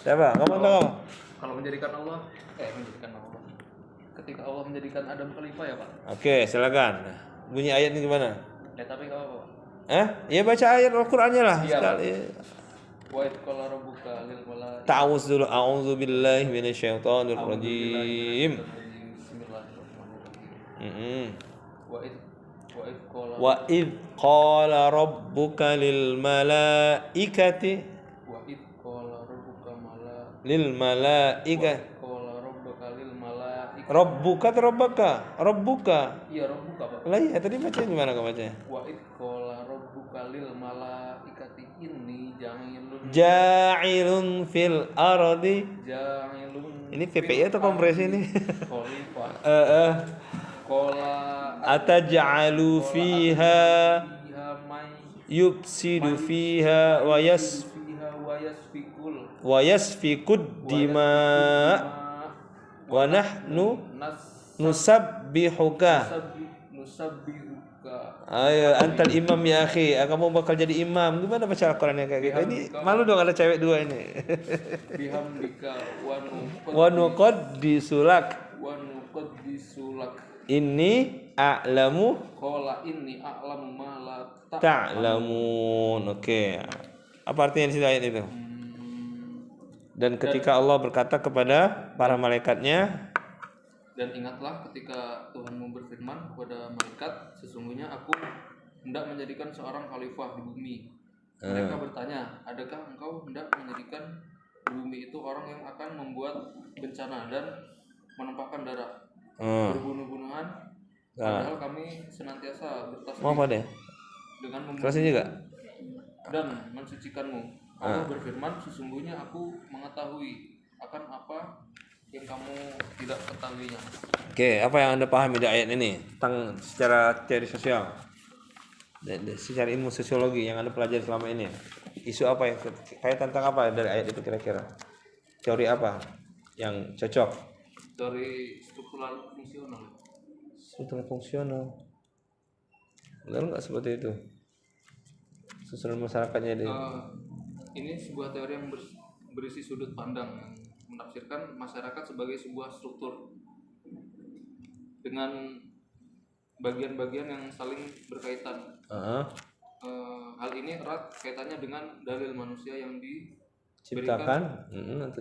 Siapa? Kamu tahu apa? Kalau menjadikan Allah, ketika Allah menjadikan Adam khalifah ya Pak. Oke, silakan. Bunyi ayatnya gimana? Ya tapi nggak apa-apa. Ya baca ayat Al-Qur'annya lah Iya, sekali. Wa idh qala rabbuka lil malaikati Ta'awuz dulu. A'udzu billahi minasyaitonir rajim. Bismillahirrahmanirrahim. Wa idh qala Wa idh qala rabbuka lil malaikati wa idh qala rabbuka lil malaikati qala rabbuka lil malaikati. Rabbuka atau rabbaka? Rabbuka. Iya, rabbuka Pak. Lah iya tadi baca gimana kamu bacanya? Wa idh qala rabbuka lil malaikati inni Ja'ilun fil ardi. ja'ilun. Ini PPI atau kompresi ini? Khalifah. Qala Ataj'alu fiha may yufsidu fiha wa yasfikud dima wa nahnu nusabbihuka. Ayo antal imam ya akhi, kamu bakal jadi imam. Gimana baca Al-Qur'annya kayak gitu? Ini malu dong ada cewek dua ini. bihamdika Wa nuqaddisulak. Inni a'lamu Qala inni a'lamu ma la ta'lamun. Oke. Apa artinya di situ ayat itu? Dan ketika Allah berkata kepada para malaikatnya, dan ingatlah ketika Tuhanmu berfirman kepada malaikat, sesungguhnya aku hendak menjadikan seorang khalifah di bumi. Mereka bertanya, adakah engkau hendak menjadikan di bumi itu orang yang akan membuat bencana dan menumpahkan darah, berbunuh-bunuhan, padahal kami senantiasa bertasbih mau apa deh? dengan Kelasnya juga? dan mensucikanmu. Allah berfirman, sesungguhnya aku mengetahui akan apa yang kamu tidak ketahuinya. Oke, apa yang Anda pahami dari ayat ini tentang secara teori sosial? Secara ilmu sosiologi yang Anda pelajari selama ini. Isu apa yang kayak tentang apa dari ayat itu kira-kira? Teori apa yang cocok? Dari struktural fungsional. Struktural fungsional. Benar nggak seperti itu? Susunan masyarakatnya ini. Ini sebuah teori yang berisi sudut pandang yang menafsirkan masyarakat sebagai sebuah struktur dengan bagian-bagigian yang saling berkaitan. Hal ini erat kaitannya dengan dalil manusia yang diciptakan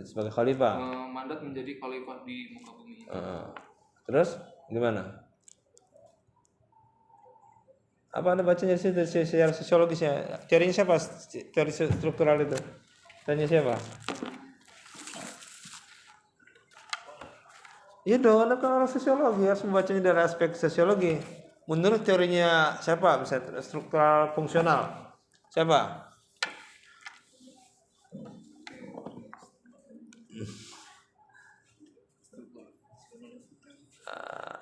sebagai khalifah. Mandat menjadi khalifah di muka bumi. Terus gimana? Apa Anda bacanya secara sosiologisnya? Teorinya siapa? Teori struktural itu? Tanya siapa? Iya dong, Anda kan orang sosiologi, harus membacanya dari aspek sosiologi. Menurut teorinya siapa? Misalnya struktural fungsional. Siapa?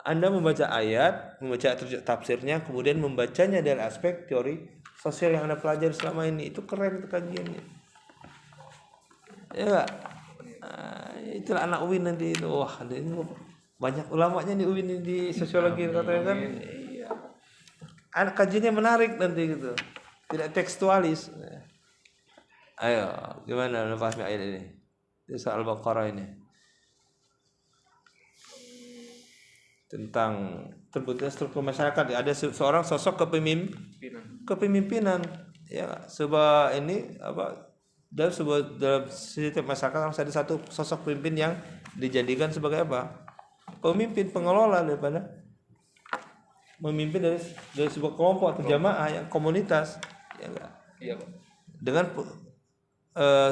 Anda membaca ayat, membaca tafsirnya, kemudian membacanya dari aspek teori sosial yang Anda pelajari selama ini. Itu keren itu kajiannya. Ya enggak? Itulah anak UIN nanti itu. Wah, ini banyak ulamanya di UIN di sosiologi katanya kan. Iya. Kajiannya menarik nanti gitu. Tidak tekstualis. Ayo, gimana lepas ayat ini? Di soal Al-Baqarah ini. Tentang terbentuknya struktur masyarakat, ada seorang sosok kepemimpinan ya sebuah ini apa dalam setiap masyarakat harus ada satu sosok pemimpin yang dijadikan sebagai apa, pemimpin pengelola daripada memimpin dari sebuah kelompok atau jamaah yang komunitas ya enggak? Iya Pak. Dengan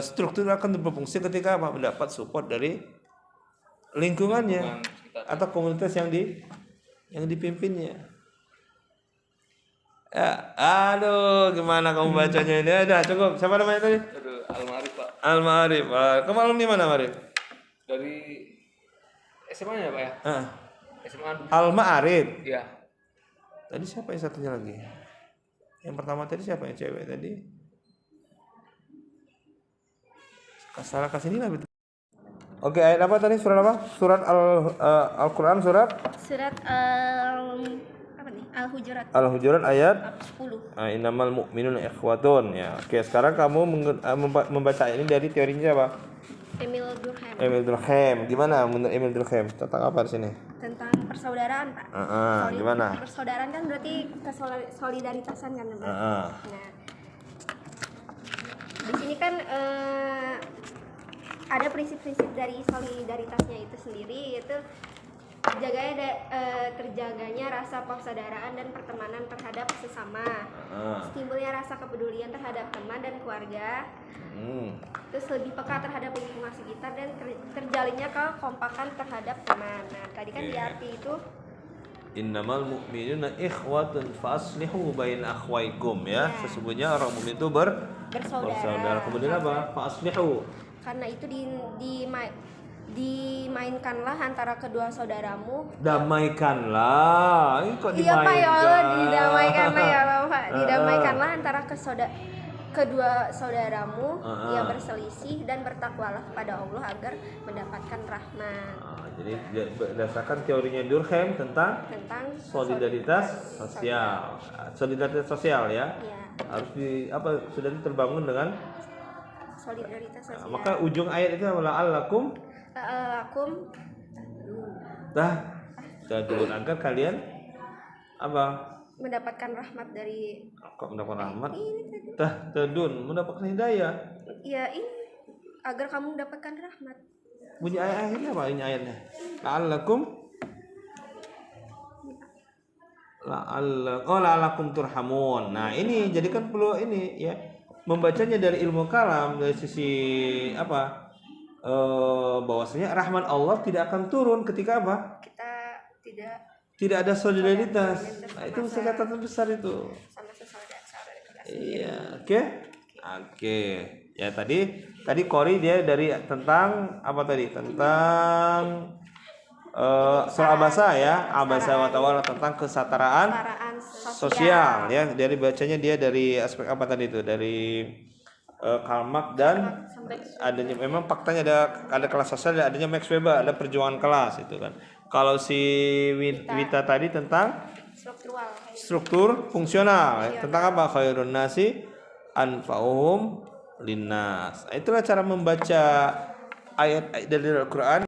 struktur akan berfungsi ketika apa, mendapat support dari lingkungannya atau komunitas yang dipimpinnya. Ya, aduh, gimana kamu bacanya ini? Udah cukup. Siapa namanya tadi? Al-Ma'arif Pak. Al-Ma'arif. Kamu alumni mana, Ma'arif? Dari SMA-nya Pak ya? SMA Al-Ma'arif. Iya. Tadi siapa yang satunya lagi? Yang pertama tadi siapa yang cewek tadi? Salah kasih ini lah betul. Oke, ayat apa tadi? Surat apa? Surat Al-Qur'an surat? Surat Al-Hujurat. Al-Hujurat ayat 10. Innamal mu'minuna ikhwatun ya. Oke, sekarang kamu membaca ini dari teorinya apa? Emil Durkheim. Emil Durkheim. Gimana menurut Emil Durkheim? Tentang apa di sini? Tentang persaudaraan, Pak. Gimana? Persaudaraan kan berarti kesolidaritasan kan, Pak. Nah, di sini kan ada prinsip-prinsip dari solidaritasnya itu sendiri, yaitu terjaganya rasa persaudaraan dan pertemanan terhadap sesama, timbulnya rasa kepedulian terhadap teman dan keluarga, terus lebih peka terhadap lingkungan sekitar dan terjalinnya kekompakan terhadap teman. Nah, tadi kan di arti itu innamal mu'minuna ikhwatun faslihu bain akhwaikum ya. Sesungguhnya orang mukmin itu bersaudara. Kemudian apa? Faslihu. Karena itu dimainkanlah antara kedua saudaramu. Damaikanlah. Ini kok Iya dimainkan? Pak, ya Allah, didamaikanlah ya Bapak. Didamaikanlah antara kedua saudaramu yang berselisih dan bertakwalah kepada Allah agar mendapatkan rahmat. Jadi berdasarkan teorinya Durkheim tentang solidaritas sosial. Solidaritas sosial ya. Harus sudah terbangun dengan solidaritas sosial. Maka ujung ayat itu adalah la'allakum tadun, agar kalian mendapatkan rahmat dari mendapatkan rahmat. Tadun, mendapatkan hidayah. Iya, ini agar kamu mendapatkan rahmat. Bunyi ayatnya apa ini ayatnya? La'allakum turhamun. Nah, ini jadi kan perlu ini ya. Membacanya dari ilmu kalam dari sisi bahwasanya rahmat Allah tidak akan turun ketika kita tidak ada solidaritas. Nah, itu catatan besar itu. Sama saudara. Iya, oke. Ya tadi Kori dia dari tentang apa tadi? Tentang surah Abasa ya, Abasa wa Tawalla, tentang kesetaraan sosial ya. Dari bacanya dia dari aspek apa tadi itu? Dari Kalmak dan adanya memang faktanya ada kelas sosial, adanya Max Weber, ada perjuangan kelas itu kan. Kalau si Wita tadi tentang struktur fungsional ya. Tentang apa? Khairun nasi anfa'uhum linnas. Itulah cara membaca ayat dari Al-Qur'an.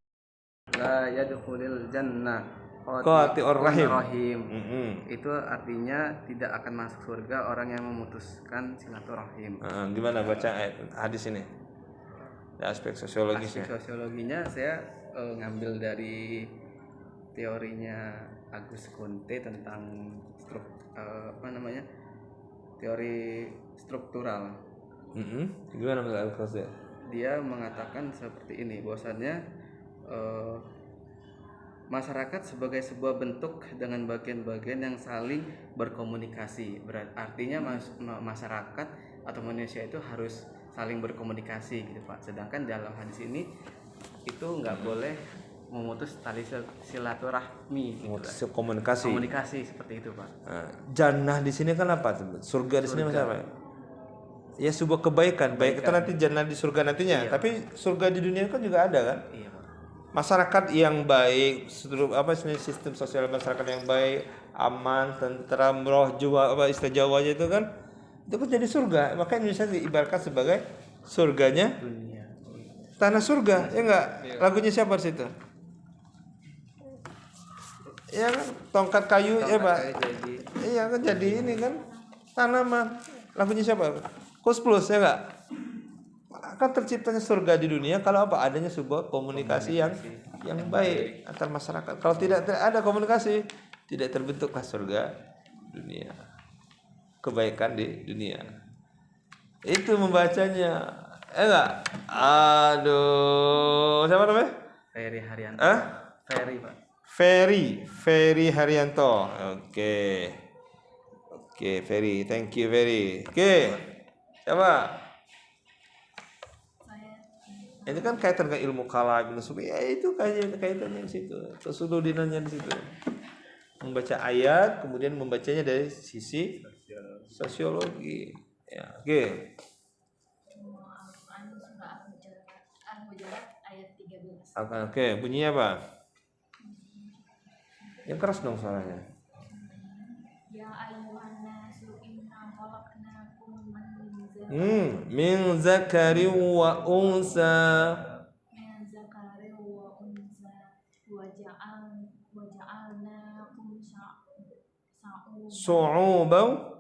La yadkhulul jannah qati'ur rahim. Itu artinya tidak akan masuk surga orang yang memutuskan silaturahim. Gimana baca ayat hadis ini? Aspek sosiologisnya. Aspek sosiologinya saya ngambil dari teorinya Agus Kunte tentang teori struktural. Gimana menurut Al-Qasir? Dia mengatakan seperti ini, bahwasannya masyarakat sebagai sebuah bentuk dengan bagian-bagian yang saling berkomunikasi. Artinya masyarakat atau manusia itu harus saling berkomunikasi gitu Pak. Sedangkan dalam hadis ini itu nggak boleh memutus tali silaturahmi. Memutus komunikasi seperti itu Pak. Jannah di sini kan apa? Surga di sini apa? Ya sebuah kebaikan. Baik itu nanti jannah di surga nantinya. Iya. Tapi surga di dunia kan juga ada kan? Iya Pak. Masyarakat yang baik, sistem sosial masyarakat yang baik, aman, tentram, roh, jiwa, istilah Jawanya itu kan jadi surga. Maka Indonesia diibaratkan sebagai surganya dunia. Tanah surga, ya enggak? Iya. Lagunya siapa di situ? Ya kan, tongkat kayu ya Pak. Iya kan jadi ini kan tanaman. Lagunya siapa? Kus Plus ya enggak? Akan terciptanya surga di dunia kalau apa? Adanya sebuah komunikasi yang baik antar masyarakat. Kalau tidak ada komunikasi, tidak terbentuklah surga dunia. Kebaikan di dunia. Itu membacanya. Enggak? Aduh, siapa namanya? Ferry Haryanto. Ferry Pak. Ferry Haryanto. Oke, Ferry, thank you Ferry. Oke. Siapa? Ini kan kaitan dengan ilmu kalam, ya itu kaitannya di situ. Kesuludinannya di situ. Membaca ayat, kemudian membacanya dari sisi sosiologi. Ya, oke. Oke, bunyinya apa? Yang keras dong suaranya. Ya ayyuhan nasu inna khalaqnakum min zakarin wa unsa su'uban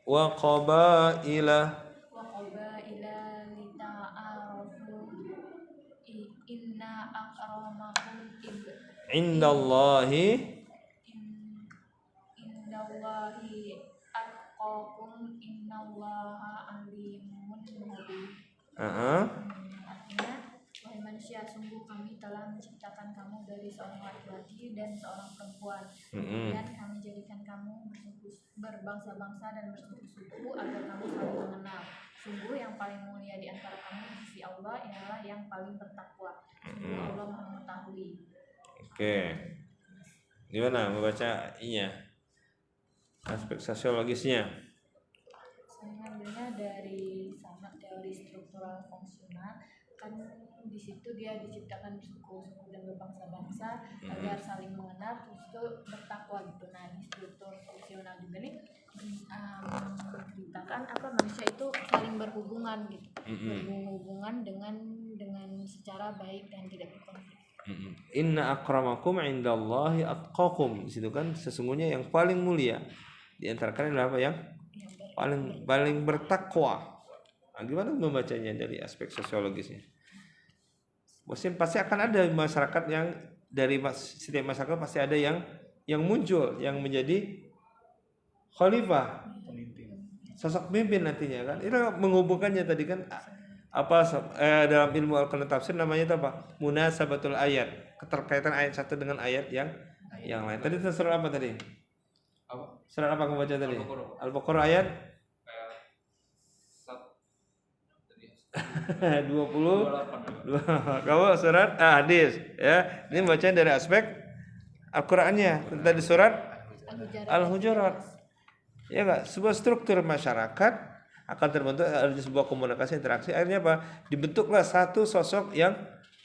wa qabaila inna akramakum indallahi indallahi atqakum innallaha alimun habib. Artinya, wahai manusia, sungguh kami telah menciptakan kamu dari seorang laki-laki dan seorang perempuan. Kemudian kami jadikan kamu berbangsa-bangsa dan bersuku-suku agar kamu saling mengenal. Sungguh yang paling mulia di antara kamu di sisi Allah ialah yang paling bertakwa. Sungguh Allah Maha mengetahui. Oke. Gimana membaca inya? Aspek sosiologisnya. Saya ngambilnya dari sama teori struktural fungsional. Kan di situ dia diciptakan bersuku-suku dan berbangsa-bangsa agar saling mengenal, terus itu bertakwa gitu. Nah, di struktur fungsional juga nih menceritakan apa manusia itu saling berhubungan gitu, berhubungan dengan secara baik dan tidak berkonflik. Inna akramakum indallahi atqakum. Di situ kan sesungguhnya yang paling mulia di antara kalian adalah apa? Yang paling bertakwa. Nah, gimana membacanya dari aspek sosiologisnya? Pasti akan ada masyarakat yang dari setiap masyarakat pasti ada yang muncul yang menjadi khalifah, sosok pemimpin nantinya kan. Itu menghubungkannya tadi kan dalam ilmu al-Quran tafsir namanya apa? Munasabatul ayat, keterkaitan ayat satu dengan ayat yang lain. Tadi surat apa tadi? Surat apa kamu baca tadi? Al-Baqarah ayat 20. Kamu surat hadis ya. Ini bacaan dari aspek Al-Qur'annya. Tadi surat Al-Hujurat. Ya enggak? Sebuah struktur masyarakat akan terbentuk ada sebuah komunikasi interaksi. Akhirnya apa? Dibentuklah satu sosok yang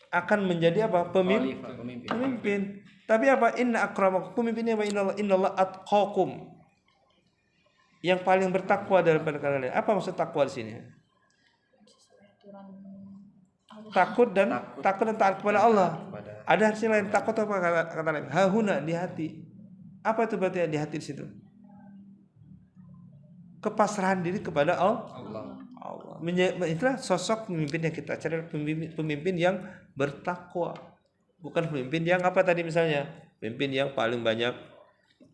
akan menjadi apa? Pemimpin. Tapi apa? Inna akramakum, pemimpinnya apa? Innallaha atqakum. Yang paling bertakwa daripada kalian. Apa maksud takwa di sini? Takut dan taat kepada Allah. Ada hasil lain, takut apa kata lain? Hahuna, di hati. Apa itu berarti di hati di situ? Kepasrahan diri kepada Allah. Itulah sosok pemimpin yang kita cari, pemimpin yang bertakwa. Bukan pemimpin yang apa tadi misalnya? Pemimpin yang paling banyak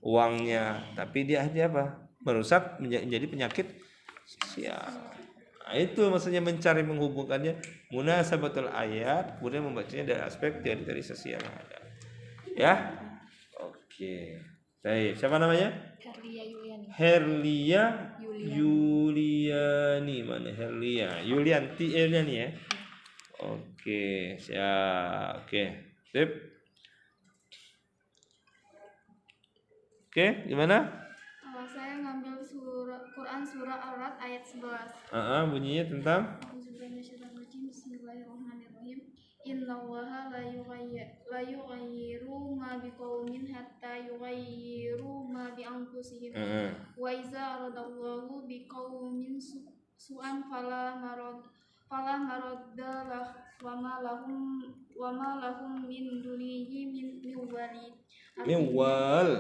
uangnya, tapi dia apa? Merusak menjadi penyakit sosial. Nah, itu maksudnya mencari menghubungkannya munasabatul ayat, kemudian membacanya dari aspek teori sosial yang ada. Ya? Oke. Baik, siapa namanya? Herlia Yuliani. Mana Herlia? Yuliani ya. Oke, siap. Oke. Sip. Oke, gimana? Saya ngambil Quran surah Ar-Ra'd ayat 11. Bunyinya tentang Bismillahirrahmanirrahim. Innallaha la yughayyiru ma biqaumin hatta yughayyiru ma bi anfusihim. Wa iza aradallahu biqaumin su'an fala maraddalah wa ma lahum min dunihi min wal.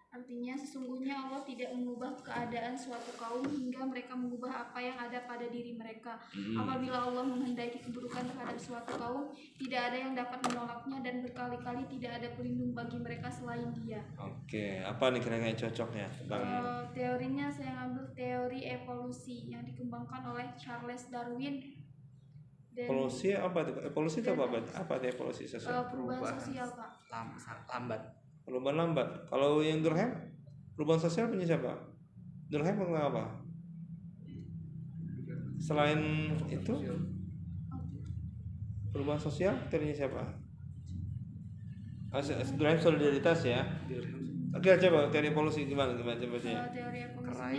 Artinya sesungguhnya Allah tidak mengubah keadaan suatu kaum hingga mereka mengubah apa yang ada pada diri mereka. Apabila Allah menghendaki keburukan terhadap suatu kaum, tidak ada yang dapat menolaknya dan berkali-kali tidak ada pelindung bagi mereka selain Dia. Oke, apa nih kira-kira cocoknya tentang teorinya saya ngambil teori evolusi yang dikembangkan oleh Charles Darwin. Evolusi apa itu? Evolusi itu apa? Apa itu evolusi sosial? Perubahan sosial, Pak. Perubahan lambat. Kalau yang Durkheim, perubahan sosial punya siapa? Durkheim tentang apa? Selain itu, perubahan sosial teorinya siapa? Durkheim solidaritas ya. Oke, coba teori evolusi gimana coba sih? Teori evolusinya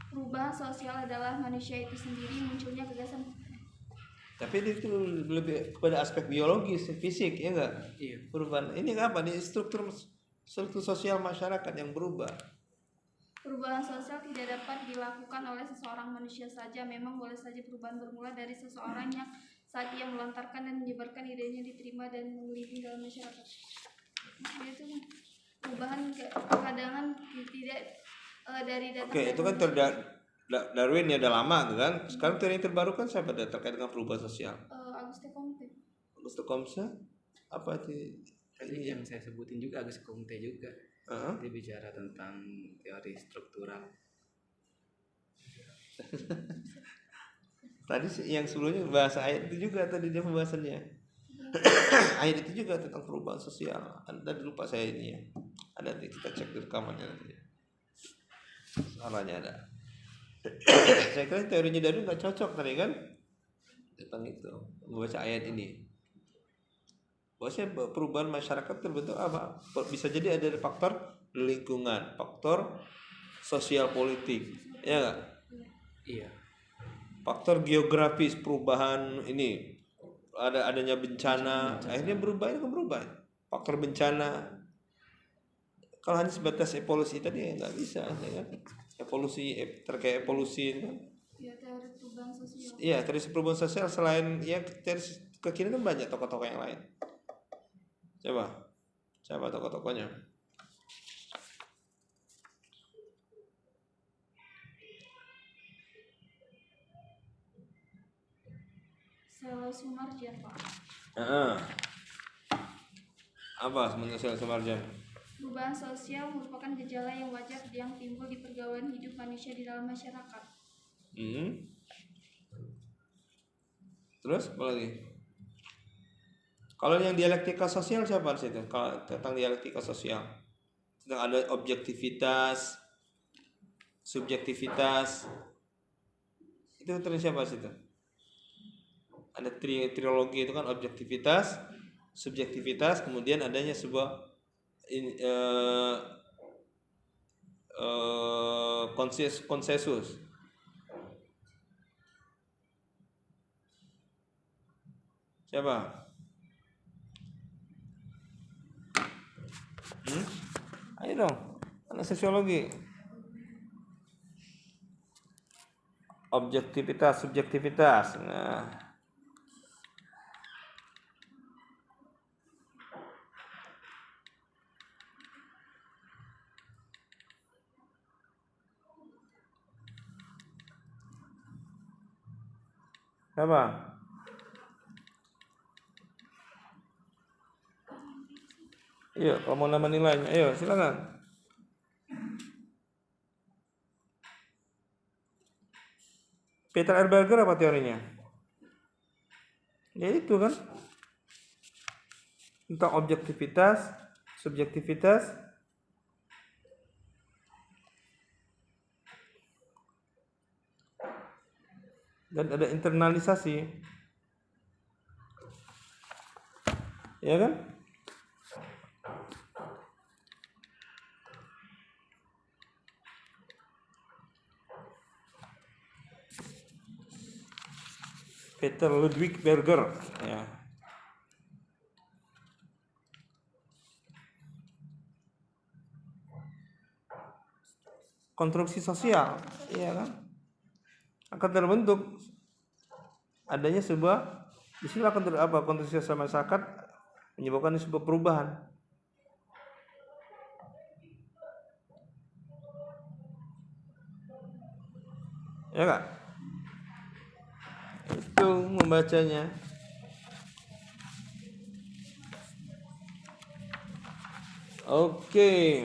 perubahan sosial adalah manusia itu sendiri munculnya gagasan. Tapi itu lebih kepada aspek biologis, fisik, ya enggak? Iya. Perubahan ini apa? Ini struktur sosial masyarakat yang berubah. Perubahan sosial tidak dapat dilakukan oleh seseorang manusia saja. Memang boleh saja perubahan bermula dari seseorang yang saat ia melontarkan dan menyebarkan idenya diterima dan mengelindungi dalam masyarakat. Maksudnya itu perubahan kekadangan tidak dari datang. Oke, itu kan Darwin ya udah lama tuh kan. Sekarang teori terbaru kan siapa ada terkait dengan perubahan sosial? Auguste Comte. Auguste Comte apa itu? Tadi yang saya sebutin juga Auguste Comte juga. Dia bicara tentang teori struktural. Tadi yang sebelumnya bahasa ayat itu juga tadi dia pembahasannya. Ayat itu juga tentang perubahan sosial. Tadi lupa saya ini ya. Ada nanti kita cek di rekamannya nanti. Salahnya ada. Saya kira teorinya Darwin nggak cocok tadi kan tentang itu membaca ayat ini. Bahwasanya perubahan masyarakat terbentuk apa? Bisa jadi ada faktor lingkungan, faktor sosial politik, ya nggak? Iya. Faktor geografis perubahan ini adanya bencana, akhirnya berubah itu berubah. Faktor bencana. Kalau hanya sebatas evolusi tadi nggak bisa, ya kan? Evolusi terkait evolusi kan? Ya, teori perubahan sosial. Iya, teori perubahan sosial selain ya teori kekinian kan banyak tokoh-tokoh yang lain. Coba tokoh-tokohnya. Sel Sumarjan, Pak. Apa sebenarnya sel Sumarjan? Perubahan sosial merupakan gejala yang wajar yang timbul di pergaulan hidup manusia di dalam masyarakat. Terus apa lagi? Kalau yang dialektika sosial siapa di situ? Kalau tentang dialektika sosial, tentang ada objektivitas, subjektivitas, itu terus siapa di situ? Ada trilogi itu kan objektivitas, subjektivitas, kemudian adanya sebuah konsensus. Siapa? Ayo dong, anak sosiologi. Objektivitas, subjektivitas. Nah, siapa? Ayo, kalau mau nama nilainya, ayo silakan. Peter R. Berger apa teorinya? Ya itu kan tentang objektivitas, subjektivitas, dan ada internalisasi, ya kan? Peter Ludwig Berger, ya. Konstruksi sosial, iya kan? Akan terbentuk adanya sebuah disinilah konstruksi sosial masyarakat menyebabkan sebuah perubahan. Ya enggak? Itu membacanya. Oke.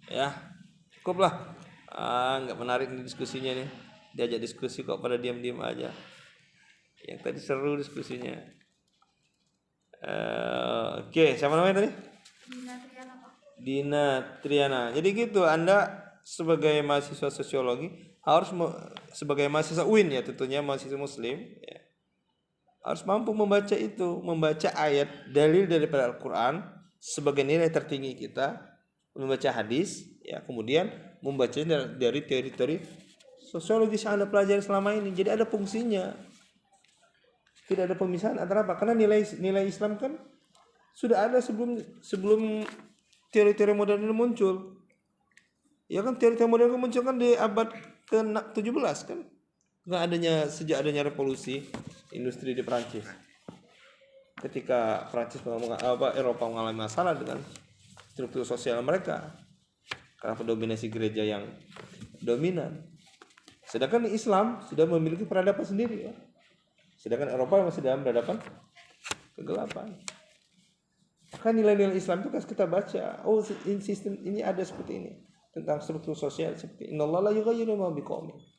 Ya, cukuplah. Nggak menarik nih diskusinya nih. Diajak diskusi kok pada diam-diam aja. Yang tadi seru diskusinya. Oke, siapa namanya tadi? Dina Triana, Pak. Dina Triana. Jadi gitu, Anda sebagai mahasiswa sosiologi harus sebagai mahasiswa UIN ya tentunya mahasiswa muslim ya, harus mampu membaca itu, membaca ayat dalil daripada Al-Quran sebagai nilai tertinggi kita, membaca hadis ya, kemudian membacanya dari teori-teori sosiologis yang Anda pelajari selama ini. Jadi ada fungsinya, tidak ada pemisahan antara apa, karena nilai Islam kan sudah ada sebelum teori-teori modern ini muncul. Ya kan, teori-teori modern muncul kan di abad ke-17 kan. Sejak adanya revolusi industri di Prancis. Ketika Eropa mengalami masalah dengan struktur sosial mereka karena dominasi gereja yang dominan. Sedangkan Islam sudah memiliki peradaban sendiri ya. Sedangkan Eropa masih dalam peradaban kegelapan. Kan nilai-nilai Islam itu kan kita baca, sistem ini ada seperti ini tentang struktur sosial seperti innallaha la yughayyiru ma biqaumin